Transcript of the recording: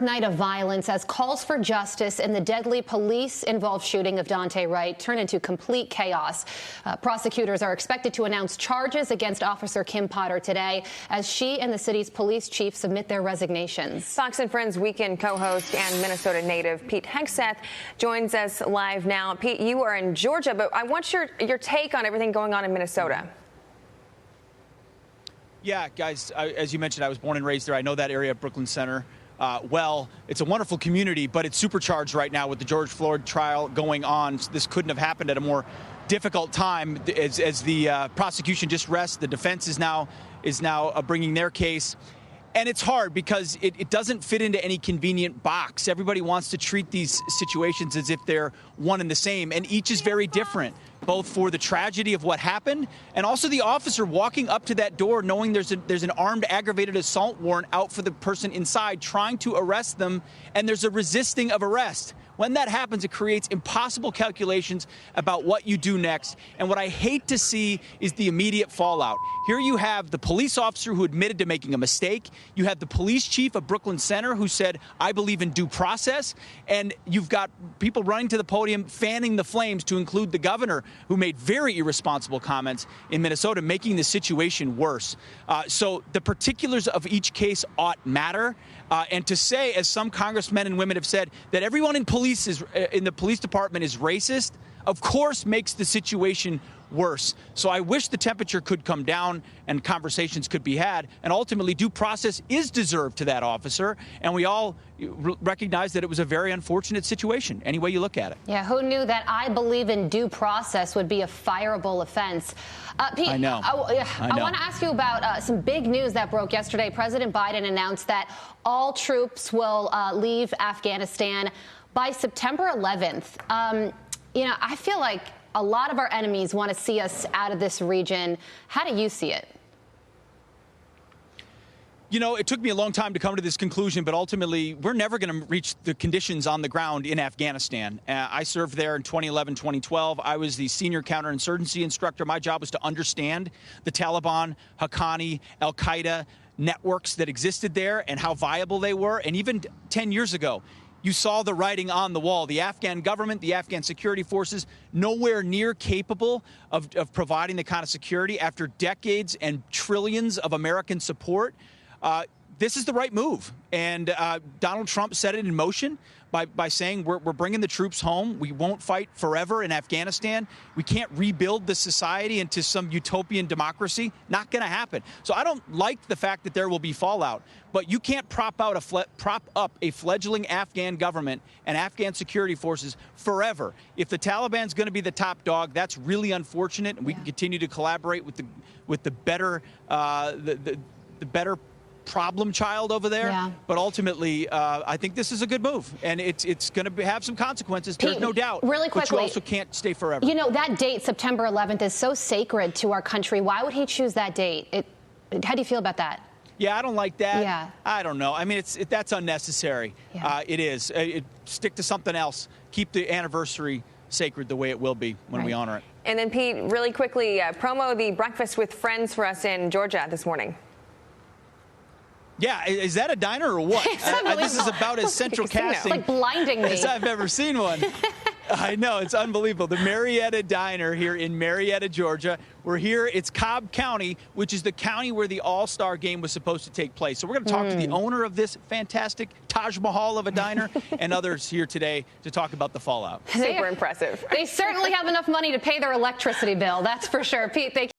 Night of violence as calls for justice in the deadly police-involved shooting of Daunte Wright turn into complete chaos. Prosecutors are expected to announce charges against Officer Kim Potter today as she and the city's police chief submit their resignations. Fox and Friends Weekend co-host and Minnesota native Pete Hegseth joins us live now. Pete, you are in Georgia, but I want your take on everything going on in Minnesota. Yeah, guys, as you mentioned, I was born and raised there. I know that area, Brooklyn Center. Well, it's a wonderful community, but it's supercharged right now with the George Floyd trial going on. This couldn't have happened at a more difficult time as the prosecution just rests. The defense is now bringing their case. And it's hard because it doesn't fit into any convenient box. Everybody wants to treat these situations as if they're one and the same, and each is very different, both for the tragedy of what happened and also the officer walking up to that door knowing there's an armed aggravated assault warrant out for the person inside trying to arrest them, and there's a resisting of arrest. When that happens, it creates impossible calculations about what you do next. And what I hate to see is the immediate fallout. Here you have the police officer who admitted to making a mistake. You have the police chief of Brooklyn Center who said, I believe in due process. And you've got people running to the podium, fanning the flames, to include the governor, who made very irresponsible comments in Minnesota, making the situation worse. So the particulars of each case ought matter. And to say, as some congressmen and women have said, that everyone in the police department is racist, of course makes the situation worse. So I wish the temperature could come down and conversations could be had, and ultimately due process is deserved to that officer, and we all recognize that it was a very unfortunate situation, any way you look at it. Yeah, who knew that I believe in due process would be a fireable offense? Pete, I know. I want to ask you about some big news that broke yesterday. President Biden announced that all troops will leave Afghanistan by September 11th. I feel like a lot of our enemies want to see us out of this region. How do you see it? You know, it took me a long time to come to this conclusion, but ultimately, we're never going to reach the conditions on the ground in Afghanistan. I served there in 2011, 2012. I was the senior counterinsurgency instructor. My job was to understand the Taliban, Haqqani, al-Qaeda networks that existed there and how viable they were. And even 10 years ago, you saw the writing on the wall. The Afghan government, the Afghan security forces, nowhere near capable of providing the kind of security after decades and trillions of American support. This is the right move. And Donald Trump set it in motion by saying we're bringing the troops home. We won't fight forever in Afghanistan. We can't rebuild the society into some utopian democracy. Not going to happen. So I don't like the fact that there will be fallout. But you can't prop up a fledgling Afghan government and Afghan security forces forever. If the Taliban's going to be the top dog, that's really unfortunate. And we can continue to collaborate with the better better problem child over there. Yeah. But ultimately, I think this is a good move, and it's going to have some consequences. Pete, there's no doubt. really quickly, but you also can't stay forever. You know, that date, September 11th, is so sacred to our country. Why would he choose that date? How do you feel about that? Yeah, I don't like that. Yeah. I don't know. I mean, that's unnecessary. Yeah. It is. Stick to something else. Keep the anniversary sacred the way it will be when we honor it. And then, Pete, really quickly, promo the Breakfast with Friends for us in Georgia this morning. Yeah, is that a diner or what? This is about as central casting like blinding me as I've ever seen one. I know, it's unbelievable. The Marietta Diner here in Marietta, Georgia. We're here. It's Cobb County, which is the county where the All-Star game was supposed to take place. So we're going to talk to the owner of this fantastic Taj Mahal of a diner and others here today to talk about the fallout. Super impressive. They certainly have enough money to pay their electricity bill, that's for sure. Pete, thank you.